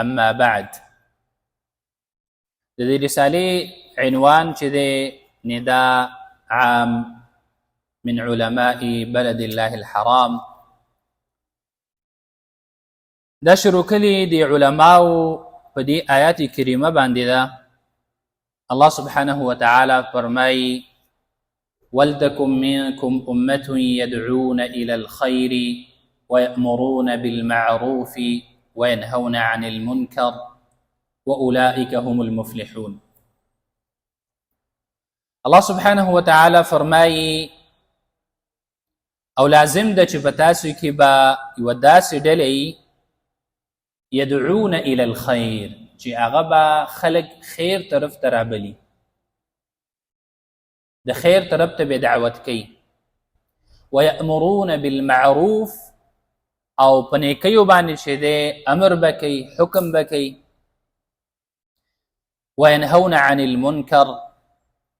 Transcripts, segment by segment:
اما بعد د دې رسالې عنوان چې دی نداء عام من علماء بلد الله الحرام. دا شروع کلی دی علماو په دې آیات کریمه باندې ده. الله سبحانه وتعالى فرمایي ولتكن منكم أمة يدعون إلى الخير ويأمرون بالمعروف وينهون عن المنكر وأولئك هم المفلحون. الله سبحانه وتعالى فرمایي او لازم ده چې په تاسو کې به یوه داسې ډلې يدعون إلى الخير چې هغه به خلک خیر طرف ته رابلي، د خیر طرف ته به دعوت کوي. ويأمرون بالمعروف او په نیکیو باندې چې دی امر به کوي، حکم به کوي. وينهون عن المنکر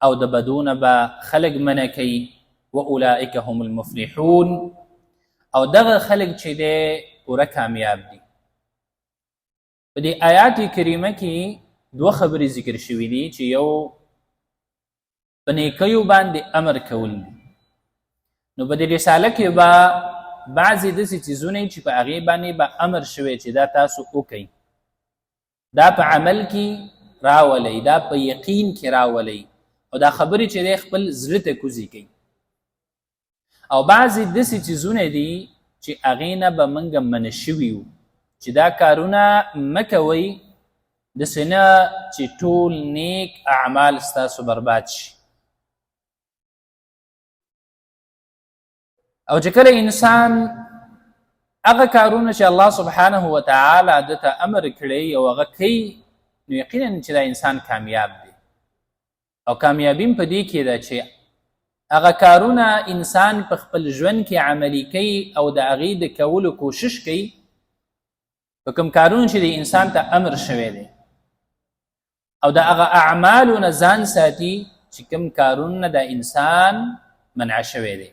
او د بدونه به خلک منع کوي. واولئک هم المفلحون او دغه خلک چې دی پوره کامیاب دي. په دې آیات کریمه کې دوه خبرې ذکر شوي دي چې یو په نیکیو باندې امر کول دي. نو په دې رساله کې به بعضې داسې څیزونه چې په هغې باندې به امر شوی چې دا تاسو وکئ، دا په عمل کې راولئ، دا په یقین کې راولئ او دا خبرې چې دی خپل زړه ته کوزې کوي. او بعضې داسې څیزونه دي چې هغې نه به موږ منع شوي وو چې دا کارونه مه کوئ، داسې نه چې ټول نیک اعمال ستاسو برباد شي. او چې کله انسان هغه کارونه چې الله سبحانه وتعالی دته امر کړی او هغه کوي، نو یقینا چې دا انسان کامیاب دی. او کامیابیم په دې کې ده چې هغه کارونه انسان په خپل ژوند کې عملي کوي او د هغې د کولو کوشش کوي په کوم کارونه چې د انسان ته امر شوی دی، او د هغه اعمالو نه ځان ساتي چې کوم کارونه د انسان منع شوی دی.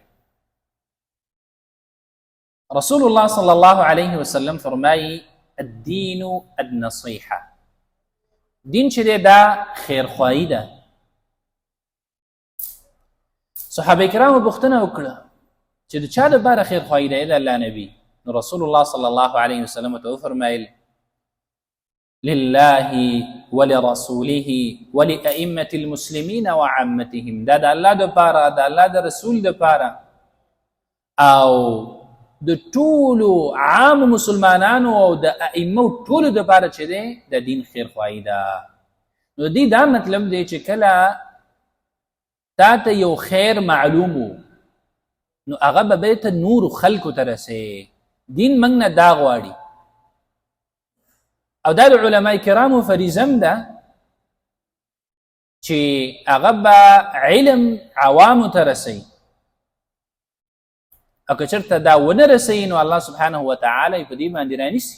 رسول الله صلی الله علیه وسلم فرمایي الدین النصیحه، دین چې دی دا خیرخواهي ده. صحابه کرامو پوښتنه وکړه چې د چا دپاره خیرخواهي ده د الله نبي؟ نو رسول الله صلی الله علیه وسلم ته وفرمایل لله ولرسوله ولأئمة المسلمین وعامتهم، دا د الله دپاره، د الله د رسول دپاره او د ټولو عام مسلمانانو او د ائمو ټولو دپاره چې دی د دین خیرخواهي ده. نو دې دا مطلب دی چې کله تا ته یو خیر معلوم و نو هغه به بیرته نورو خلکو ته رسې. دین موږ نه دا غواړي او دا د علما کرامو فریضه ده چې هغه به علم عوامو ته رسوي. او که چېرته دا ونه رسوي نو الله سبحانه وتعالی په دې باندې رانیسي.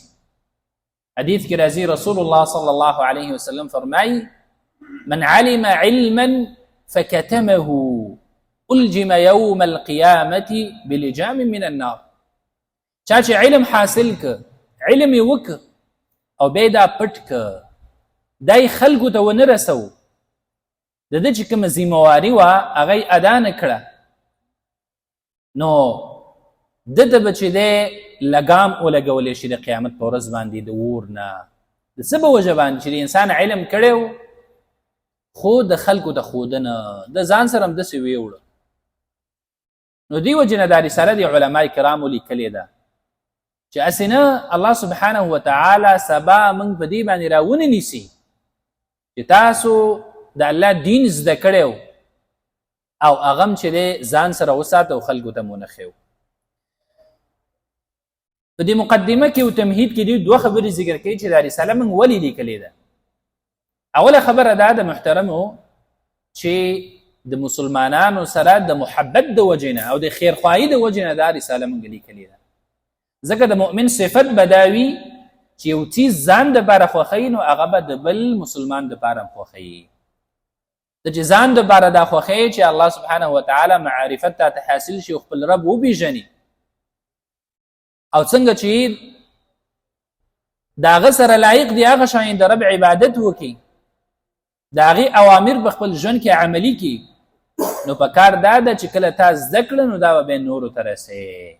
حدیث کې راځي رسول الله صلی الله علیه وسلم فرمایي من علم علما فكتمه الجم يوم القيامة بلجام من النار. چا چې علم حاصل که، علم یې وکه او بیا دا پټ که، دا یې خلکو ته ونه رسو، د ده چې کومه ذمهواري وه هغه یې ادا نه کړه، نو ده ته به چې دی لګام ولګولی شي د قیامت په ورځ باندې د اور نه. د څه په وجه باندې چې د انسان علم کړی و خو د خلکو ته ښوده نه، د ځان سره هم داسې ویوړه. نو دې وجې نه دا رساله د علما کرامو لیکلې ده چې هسې نه الله سبحانه وتعالی سبا موږ په دې باندې راونه نیسي چې تاسو د الله دین زده کړی او هغه هم چې دی ځان سره وساته او خلکو ته مو نه ښیو. په دې مقدمه کې او تمهید کې دوی دوه خبرې ذکر کوي چې دا رساله موږ ولې لیکلې ده. اوله خبره دا د محترمو چې د مسلمانانو سره د محبت د وجې نه او د خیرخواهي د وجې نه دا رساله موږ لیکلې ده. ځکه د مؤمن صفت به دا وي چې یو څیز ځان دپاره خوښوي نو هغه به د بل مسلمان دپاره هم خوښوي. د چې ځان دپاره دا خوښوي چې الله سبحانه وتعالی معرفت ته حاصل شي او خپل رب وپېژني، او څنګه چې دا هغه سره لایق دی هغه شان د رب عبادت وکي، دا هغه اوامر په خپل ژوند کې عملی کی، نو په کار دا ده چې کله تا زده کړه نو دا به نورو ته رسې.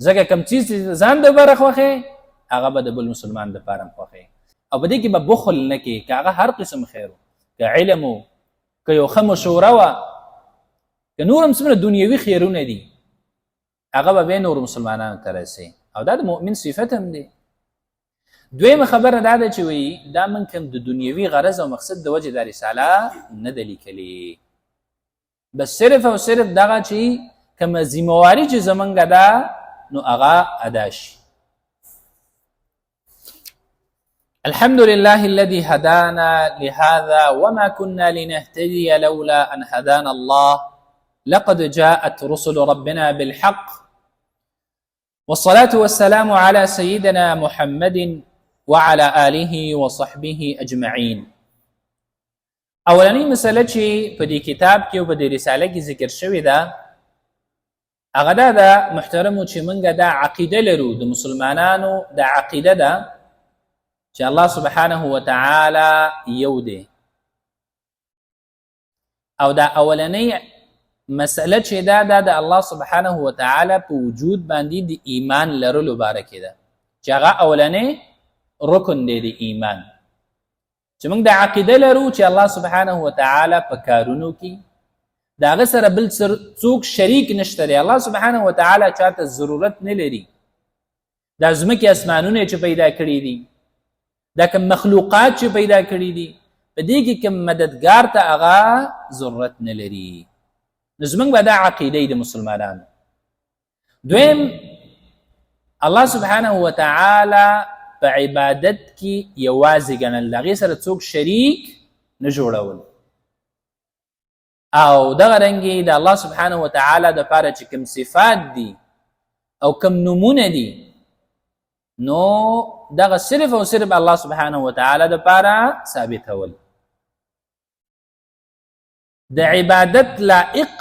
ځکه کوم چیز چې ځان دپاره خوښې هغه به د بل مسلمان دپاره هم خوښې، او په دې کې به بخل نه کوې، که هغه هر قسم خیر و، که علم و، که یو ښه مشوره وه، که نور هم څومره دنیوي خیرونه دي هغه به بیا نورو مسلمانانو ته رسې، او دا د مؤمن صفت هم دی. دویمه خبره دا ده چې وایي دا موږ کوم د دنیوي غرض او مقصد د وجې دا رساله نه ده لیکلې، بس صرف او صرف دغه چې کومه ذمهواري چې زمونږ ده نو هغه ادا شي. الحمد لله الذي هدانا لهذا وما كنا لنهتدي لولا أن هدانا الله لقد جاءت رسل ربنا بالحق والصلاة والسلام على سيدنا محمد وعلى آله وصحبه أجمعين. اولنی مسله چې په دې کتاب کې او په دې رساله کې ذکر شوې ده هغه دا ده محترمو چې موږ دا عقیده لرو د مسلمانانو دا عقیده ده چې الله سبحانه وتعالى یو دی، او دا اولنی مسله چې دا د الله سبحانه وتعالى په وجود باندې د ایمان لرلو بارکه ده، چې هغه اولنی رکن دی د ایمان، چې موږ د عقیده لرو چې الله سبحانه وتعالى په کارونو کې د هغه سره بل څوک شریک نشته دی. الله سبحانه وتعالى چاته ضرورت نه لري. دا ځمکې اسمانونه چې پیدا کړي دي، دا کوم مخلوقات چې پیدا کړي دي، په دې کې کوم مددګار ته هغه ضرورت نه لري. نو زموږ به دا عقیده د مسلمانانو. دویم الله سبحانه وتعالى په عبادت کې یوازې ګڼل، د هغې سره څوک شریک نه جوړول، او دغه رنګې د الله سبحانه وتعالى دپاره چې کوم صفات دي او کوم نومونه دي نو دغه صرف او صرف الله سبحانه وتعالى دپاره ثابتول. د عبادت لائق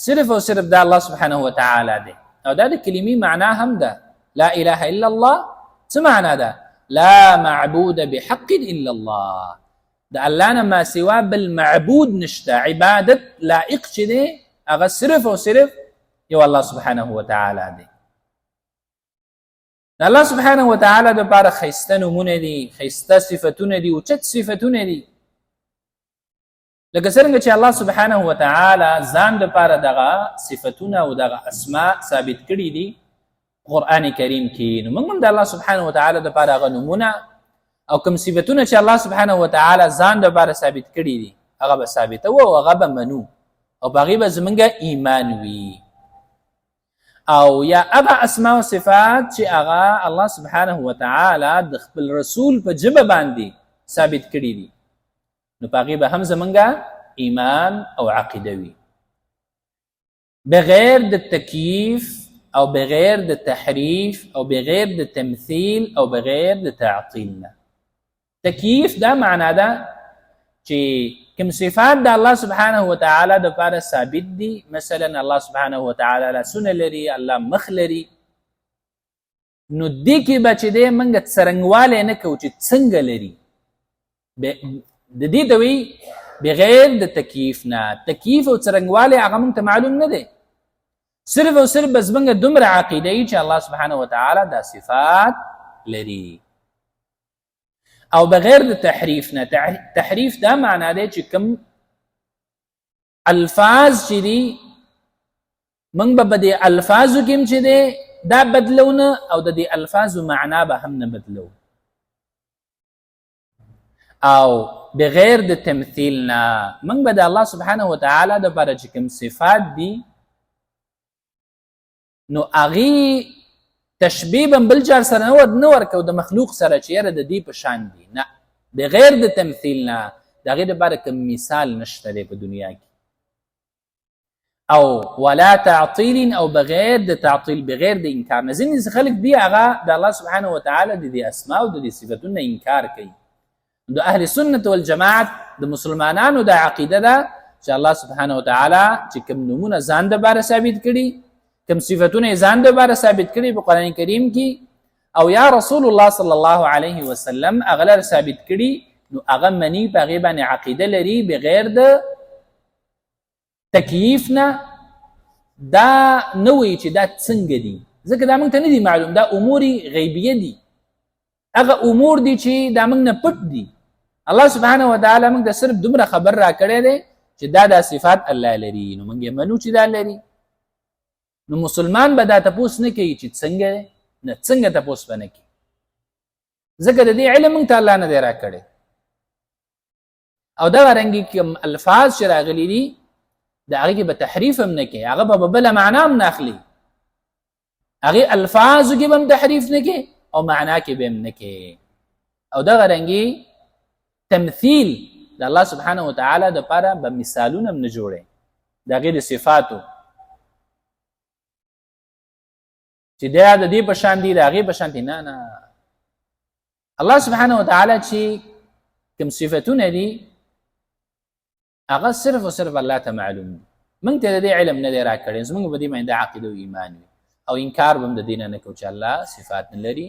صرف او صرف دا الله سبحانه وتعالى دی، او دا د کلمې معنا هم ده. لا اله الا الله څه معنا ده؟ لا معبود بحق الا الله، د الله نه ما سوا بل معبود نشته، عبادت لائق چې دی هغه صرف او صرف یو الله سبحانه وتعالى دی. د الله سبحانه وتعالى دپاره ښایسته نومونه دي، ښایسته صفتونه دي، اوچت صفتونه دي، لکه څرنګه چې الله سبحانه وتعالى ځان دپاره دغه صفتونه او دغه اسماء ثابت کړي دي قرآن کریم کې، نو موږ هم د الله سبحانه وتعالى دپاره هغه نومونه او کوم صفتونه چې الله سبحانه وتعالى ځان دپاره ثابت کړي دي هغه به ثابتوو او هغه به منو، او په هغې به زموږ ایمان وي. او یا هغه اسماء او صفات چې هغه الله سبحانه وتعالى د خپل رسول په ژبه باندې ثابت کړي دي نو په هغې به هم زموږ ایمان او عقیده وي، بغیر د تکییف او بغیر د تحریف او بغیر د تمثیل او بغیر د تعطیل نه. تکییف دا معنا ده چې کوم صفات د الله سبحانه وتعالى دپاره ثابت دي، مثلا الله سبحانه وتعالى لاسونه لري، الله مخ لري، نو دې کې به چې دی موږ څرنګوالی نه کوو چې څنګه لري، د دې ته وایي بغیر د تکییف نه. تکییف او څرنګوالی هغه موږ ته معلوم نه دی، صرف او صرف بس موږ دومره عقیده یي چې الله سبحانه وتعالى دا صفات لري، او بغیر د تحریف نه. تحریف دا معنا دی چې کوم الفاظ چې دي موږ به په دې الفاظو کې هم چې دی دا بدلو نه، او د دې الفاظو معنا به هم نه بدلو، او بغیر د تمثیل نه. موږ به د الله سبحانه وتعالى دپاره چې کوم صفات دي نو هغې تشبیه به بل چار سره نه ورکو د مخلوق سره چې یاره د دې په شان دي، نه، بغیر د تمثیل نه. د هغې دپاره کوم مثال نشته دی په دنیا کې، او ولا تعطیل او بغیر د تعطیل، بغیر د انکار نه. ځینې خلک دي هغه د الله سبحانه وتعالى د دې اسماء او د دې صفتونه انکار کوي. د اهل سنت والجماعت د مسلمانانو د عقیده ده چې الله سبحانه وتعالى چې کوم نومونه ځان دپاره ثابت کړي، کوم صفتونه ځان دپاره ثابت کړي په قرآن کریم کې، او یا رسول الله صلی الله علیه وسلم اغلر ثابت کړي نو هغه منی په هغې باندې عقیده لري بغیر د تکییف نه. دا نه وایي چې دا څنګه دي، ځکه دا موږ ته نه دي معلوم، دا امور غیبیه دي، هغه امور دي چې دا موږ نه پټ دي. الله سبحانه وتعالی موږ ته صرف دومره خبر را کړی دی چې دا صفات الله لري، نو موږ یې منو چې دا لري. نو مسلمان به دا تپوس نه کوي چې څنګه نه، څنګه تپوس به نه کوي، ځکه د دې علم موږ ته الله نه دی را کړی. او دغه رنګې کوم الفاظ چې راغلي دي د هغې کې به تحریف هم نه کوي، هغه به بله معنا هم نه اخلي، هغې الفاظو کې به هم تحریف نه کوي او معنا کې به هم نه کوي. او دغه رنګې تمثیل د الله سبحانه وتعالی دپاره به مثالونه هم نه جوړوي د هغې د صفاتو چې دا د دې په شان دي د هغې په شان دي. نه، الله سبحانه وتعالی چې کوم صفتونه دي هغه صرف او صرف الله ته معلوم دي، موږ ته د دې علم نه دی را کړی، زموږ په دې باندې عقیده او ایمان وي او انکار به هم د دې نه کوو چې الله صفات نه لري.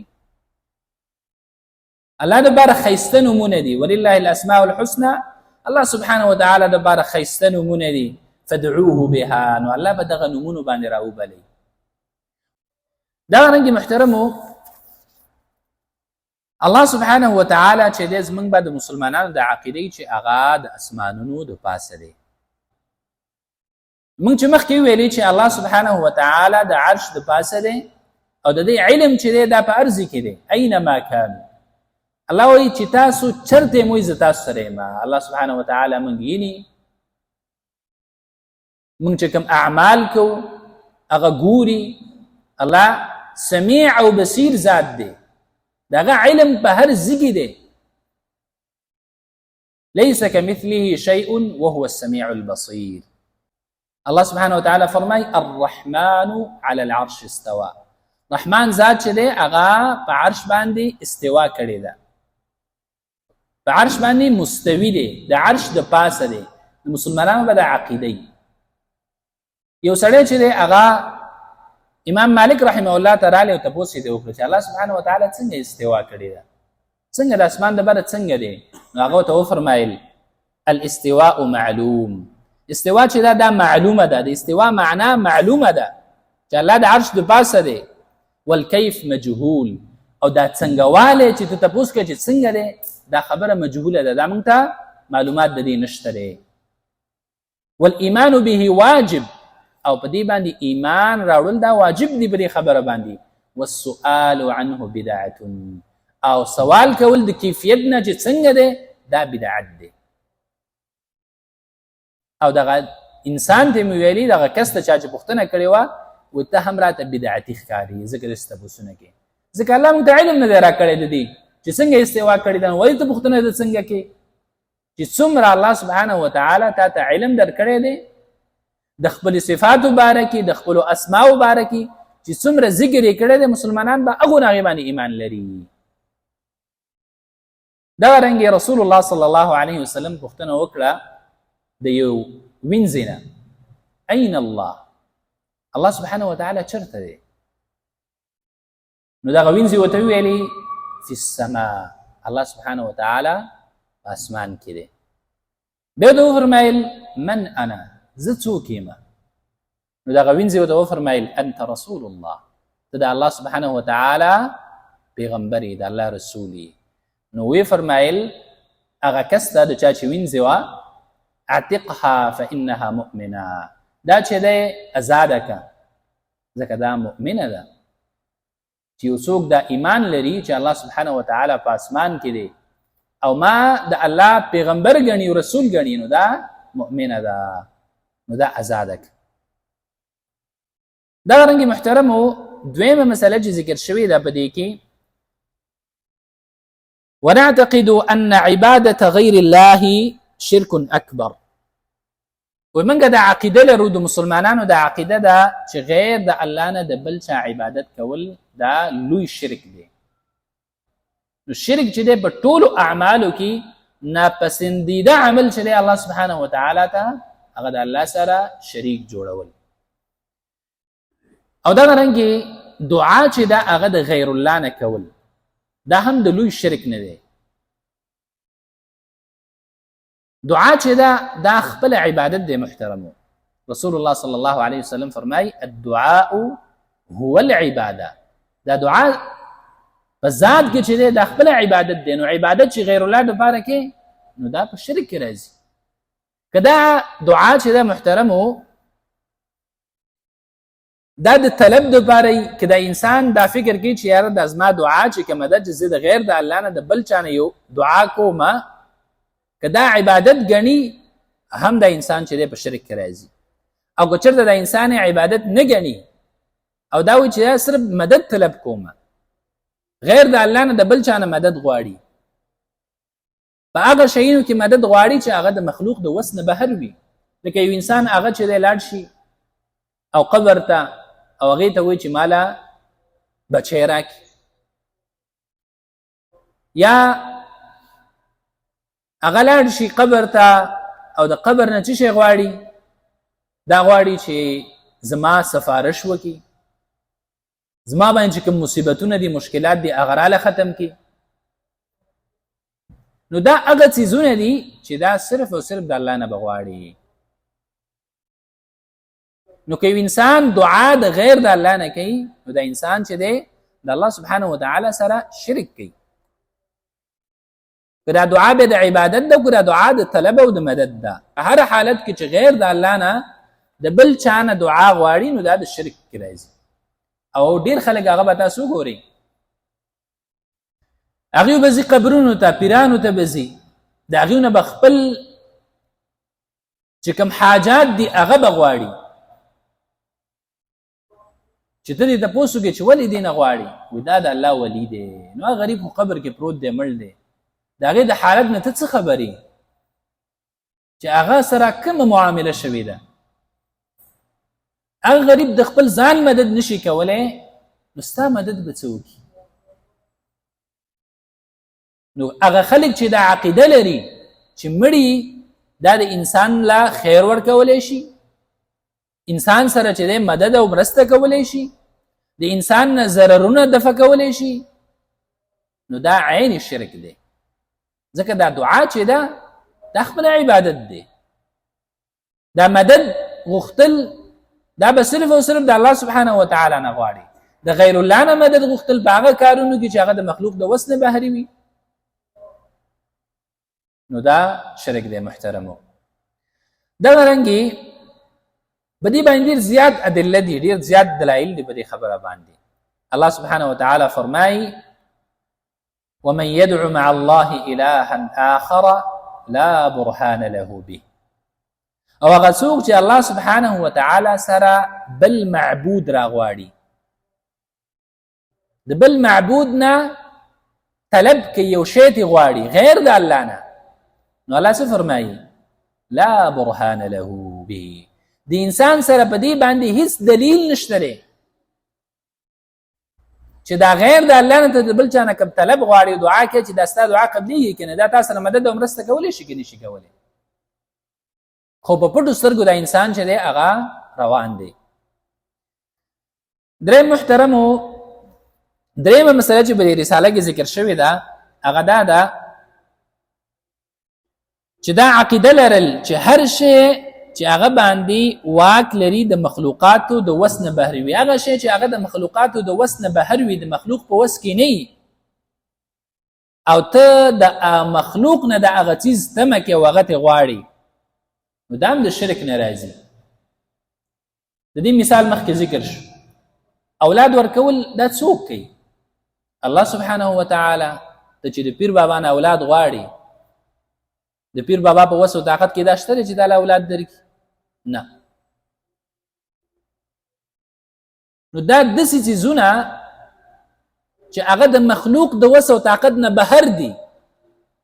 الله دپاره ښایسته نومونه دي، ولله الاسماء الحسنى، الله سبحانه وتعالی دپاره ښایسته نومونه دي، فادعوه بها، نو الله به دغه نومونو باندې راوبلئ. دغه رنګې محترمو الله سبحانه وتعالی چې دی زموږ به د مسلمانانو د عقیدې چې هغه د اسمانونو د پاسه دی. موږ چې مخکې ویلي چې الله سبحانه وتعالی د عرش د پاسه دی او د دې علم چې دی دا په ارض کې دی، اینما کانوا. الله وایي چې تاسو چرته موی زه تاسو سره یم. الله سبحانه وتعالی موږ ویني، موږ چې کوم اعمال کوو هغه ګوري. الله سمیع او بصیر ذات دی، دغه علم په هر ځای دی. ليس كمثله شيء وهو السميع البصير. الله سبحانه وتعالى فرمای الرحمن على العرش استوى. رحمان ذات چې دی هغه په عرش باندې استوا کړی ده، په عرش باندې مستوی دی، د عرش د پاسه دی. د مسلمانانو به د عقیده یو سړی چې دی هغه امام مالک رحمه الله تعالی او تپوس یې وکړه چې الله سبحانه وتعالی څنګه استوا کړی ده، څنګه د اسمان د بره څنګه دی؟ نو هغه ورته وفرمایل الاستواء معلوم. استوا چې دا معلومه ده، د استوا معنا معلومه ده چې الله د عرش د پاسه دی. والکیف مجهول، او دا څنګه والی چې ته تپوس کوې چې څنګه دی، دا خبره مجهوله ده، دا موږ ته معلومات د دې نشته دی. والایمان به واجب، او په دې باندې ایمان راوړل دا واجب دی په دې خبره باندې. والسؤال عنه بدعة، او سوال کول د کیفیت نه چې څنګه دی دا بدعت دی. او دغه انسان ته مې ویلي دغه کس ته چا چې پوښتنه کړې وه و ته هم راته بدعتي ښکاري، ځکه داسې تپوسونه کوې، ځکه الله موږ ته علم نه دی راکړی د دې چې څنګه استوا کړې ده. ولې ته پوښتنه د څنګه کې چې څومره الله سبحانه وتعالی تا ته علم درکړی دی د خپل صفاتو باره کې، د خپلو اسماو باره کې، چې څومره ذکر یې کړی دی، مسلمانان به هغو هغې باندې ایمان لري. دغه رنګې رسول الله صلی الله علیه وسلم پوښتنه وکړه د یو وینځې نه، این الله، الله سبحانه وتعالی چرته دی؟ نو دغه وینځې ورته وویلې فی السماء، الله سبحانه وتعالی په اسمان کې دی. بیا ورته وفرمیل من انا، زه څوک یم؟ نو دغه وینځې ورته وفرمیل انت رسول الله، ته د الله سبحانه وتعالی پیغمبر یې، د الله رسول یې. نو وی فرمایل هغه کس ته د چا چې وینځې وه اعتقها فانها مؤمنه، دا چې دی ازاده که، ځکه دا مؤمنه ده. چې یو څوک دا ایمان لري چې الله سبحانه وتعالی په اسمان کې دی او ما د الله پیغمبر ګڼي او رسول ګڼي، نو دا مؤمنه ده، نو دا ازاده که. دغه رنګې محترمو دویمه مسله چې ذکر شوې ده په دې کې، ونعتقد ان عباده غیر الله شرک اکبر. ومنګه د عقیده لرو، د مسلمانانو د عقیده ده چې غیر د الله نه د بل چا عبادت کول دا لوی شرک دی. نو شرک چې دی په ټولو اعمالو کې ناپسندیده عمل چې دی الله سبحانه وتعالی ته هغه د الله سره شریک جوړول. او دغه رنګې دعا چې دا هغه د غیر الله نه کول دا هم د لوی شرک نه دی. دعا چې دا خپل عبادت دی محترمو. رسول الله صلی الله علیه وسلم فرمای الدعاء هو العباده. دا دعا په ذات کې چې دی دا خپل عبادت دی. نو عبادت چې غیر الله لپاره کې نو دا په شرک کې راځي. کدا دعا چې دا محترمو دا د طلب لپاره کدا انسان دا فکر کوي چې یاره د ازما دعا چې کومه ده چې زه د غیر د الله نه د بل چا نه یو دعا کومه کدا عبادت ګڼي هم دا انسان چې دی په شرک کې راځي. او که چېرته د انسان عبادت نه ګڼي او دا وایي چې صرف مدد طلب کومه غیر د الله نه د بل چا نه مدد غواړي په هغه شیانو کې مدد غواړي چې هغه د مخلوق د وس نه بهر وي. لکه یو انسان هغه چې دی لاړ شي او قبر ته او هغې ته وایي چې مالا بچی راکړي یا هغه لاړ شي قبر ته او د قبر نه څه شی غواړي دا غواړي چې زما سفارش وکړي زما باندې چې کوم مصیبتونه دي مشکلات دي هغه راله ختم کړي. نو دا هغه څیزونه دي چې دا صرف او صرف د الله نه بغواړي. نو که انسان دعا د غیر د الله نه کوي نو دا انسان چې دی د الله سبحانه وتعالی سره شرک کوي. که دا دعا به د عبادت ده که دا دعا د طلب او د مدد ده په هر حالت کې چې غیر د الله نه د بل چا نه دعا غواړي نو دا د شرک کې راځي. او ډیر خلک هغه به تاسو ګورئ هغوی به ځي قبرونو ته پیرانو ته به ځي د هغوی نه به خپل چې کوم حاجات دي هغه به غواړي چې ته دې تپوس وکړې چې ولې دې نه غواړي وایي دا د الله ولي دی. نو هغه غریب خو قبر کې پروت دی مړ دی د هغې د حالت نه ته څه خبرې چې هغه سره کومه معامله شوې ده. هغه غریب د خپل ځان مدد نشي کولی نو ستا مدد به څه وکړي. نو هغه خلک چې دا عقیده لري چې مړي دا د انسان لا خیر ورکولی شي انسان سره چې دی مدد او مرسته کولی شي د انسان نه ضررونه دفع کولی شي نو دا عین شرک دی. ځکه دا دعا چې ده دا خپل عبادت دی. دا مدد غوښتل دا به صرف او صرف د الله سبحانه وتعالی نه غواړي. د غیر الله نه مدد غوښتل په هغه کارونو کې چې هغه د مخلوق د وس نه بهر وي نو دا شرک دی محترمو. دغه رنګې په دې باندې ډېر زیات ادله دي ډېر زیات دلایل دي په دې خبره باندې. الله سبحانه وتعالی فرمایي ومن يدعو مع الله إلها آخر لا برهان له به. او هغه څوک چې الله سبحانه وتعالی سره بل معبود راغواړي د بل معبود نه طلب کې یو شی ته غواړي غیر د الله نه نو الله څه فرمایي لا برهان له به. د انسان سره په دې باندې هیڅ دلیل نشته دی چې دا غیر د الله نه ته د بل چا نه کوم طلب غواړي دعا کوي چې دا ستا دعا قبلېږي که نه دا تا سره مدد او مرسته کولی شي که نه شي کولی. خو په پټو سترګو دا انسان چې دی هغه روان دی. دریم محترمو دریمه مسله چې په دې رساله کې ذکر شوې ده هغه دا ده چې دا عقیده لرل چې هر شی چې هغه باندې واک لري د مخلوقاتو د وس نه بهر وي هغه شی چې هغه د مخلوقاتو د وس نه بهر وي د مخلوق په وس کې نه او ته د مخلوق نه د هغه څیز تمه کې هغه ته غواړي نو دا هم د شرک نه راځي. د دې مثال مخکې ذکر شو. اولاد ورکول دا څوک کوي؟ الله سبحانه وتعالی ته چې د پیر بابا نه اولاد غواړي د پیر بابا په وس او طاقت کې دا شته چې دا اولاد درکړي نه. نو دا داسې څیزونه چې هغه د مخلوق د وس او طاقت نه بهر دي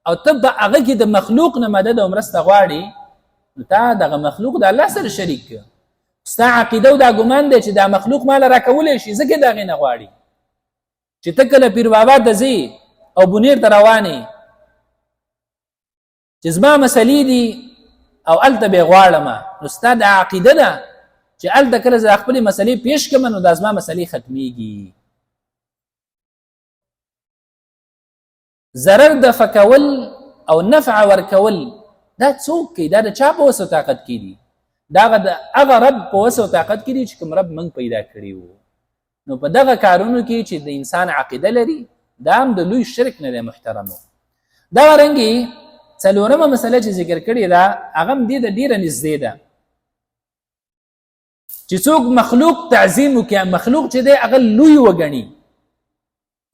او ته په هغه کې د مخلوق نه مدد او مرسته غواړي نو تا دغه مخلوق د الله سره شریک کړ. ستا عقیده او دا ګمان دی چې دا مخلوق مال راکولی شي ځکه د هغې نه غواړي چې ته کله پیر بابا ته ځې او بنیر ته روانې چې زما مسلې دي او هلته به یې غواړم نو ستا دا عقیده ده چې هلته کله زه خپلې مسلې پیش کړم نو دا زما مسلې ختمیږي. ضرر دفع کول او نفع ورکول دا څوک کوي؟ دا د چا په وس او طاقت کې دي؟ دا د هغه رب په وس او طاقت کې دي چې کوم رب موږ پیدا کړي وو. نو په دغه کارونو کې چې د انسان عقیده لري دا هم د لوی شرک نه دی محترمو. دغه رنګې څلورمه مسله چې ذکر کړې ده هغه هم دې ته ډېره نږدې ده چې څوک مخلوق تعظیم وکړي، مخلوق چې دی هغه لوی وګڼي،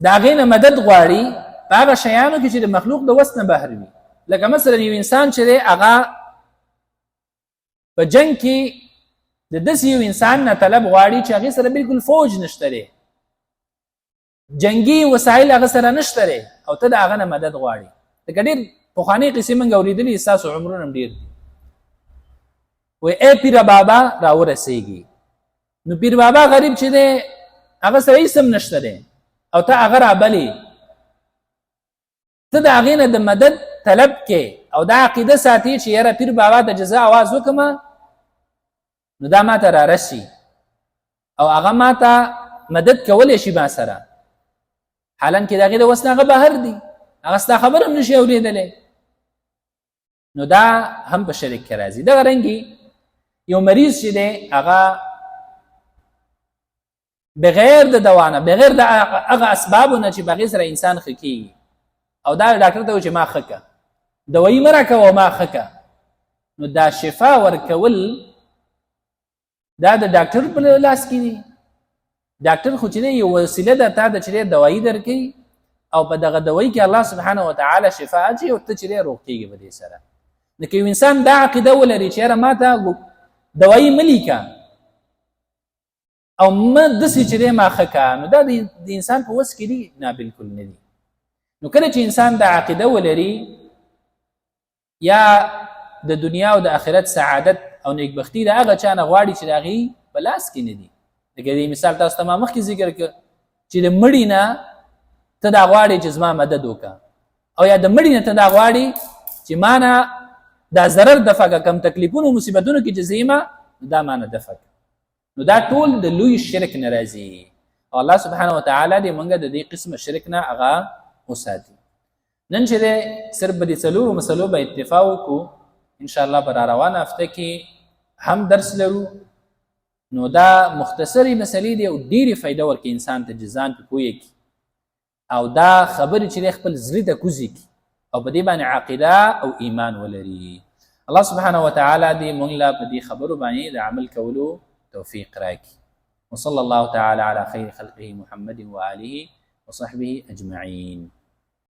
د هغې نه مدد غواړي په هغه شیانو کې چې د مخلوق د وس نه بهر وي. لکه مثلا یو انسان چې دی هغه په جنګ کې د داسې یو انسان نه طلب غواړي چې هغې سره بلکل فوج نشته دی، جنګي وسایل هغه سره نشته دی او ته د هغه نه مدد غواړي. لکه ډېر پخوانۍ قصې موږ اورېدلي، ستاسو عمرونه هم ډېر دي. وایي ای پیره بابا راورسېږي. نو پیر بابا غریب چې دی هغه سره هېڅ هم نشته دی او ته هغه رابلې، ته د هغې نه د مدد طلب کې او دا عقیده ساتي چې یاره پیر بابا ته جزا آواز وکړمه نو دا ما ته رارسي او هغه ما ته مدد کولی شي ما سره، حالان کې د هغې د وس نه هغه بهر دي، هغه ستا خبر هم نشي اورېدلی. نو دا هم په شرک کې راځي. دغه رنګې یو مریض چې دی هغه بغیر د دوا نه، بغیر د هغه اسبابو نه چې په هغې سره انسان ښه کېږي او دا ډاکټر ته و چې ما ښه که، دوایي مه راکوه ما ښه که، نو دا شفا ورکول دا د ډاکټر په لاس کې دي. ډاکټر خو چې دی یو وسیله ده تا د چې دی دوایي درکوي او په دغه دوایي کې الله سبحانه وتعالی شفا اچوي او ته چې دی روغ کېږي په دې سره. نو که یو انسان دا عقیده ولري چې یاره ما ته دوایي مه لیکه او مه داسې چې دی ما ښه که، نو دا د انسان په وس کې دي؟ نه، بلکل نه دي. نو کله چې انسان دا عقیده ولري یا د دنیا او د آخرت سعادت او نیکبختي د هغه چا نه غواړي چې د هغې په لاس کې نه دي. لکه دې مثال تاسو ته ما مخکې ذکر کړ چې د مړي نه ته دا غواړې چې زما مدد وکړه او یا د مړي نه ته دا غواړي چې ما نه دا ضرر دفع کړه، کم تکلیفونو مصیبتونو کې چې زه دا ما نه دفع کړه. نو دا ټول د لوی شرک نه راځي او الله سبحانه وتعالی دې موږ د دې قسم شرک نه هغه وساتي. نن چې دی صرف به د څلورو مسلو به اتفاق وکړو، انشاءالله به راروانه هفته کې هم درس لرو. نو دا مختصرې مسلې دي او ډېرې فایده ورکوي انسان ته چې ځان پې پوه کړي او دا خبرې چې دی خپل زړه ته کوزې کړي او په دې باندې عقیده او ایمان ولري. الله سبحانه وتعالی دې موږ له په دې خبرو باندې د عمل کولو توفیق راکړي. وصلى الله تعالى على خير خلقه محمد وآله وصحبه أجمعين.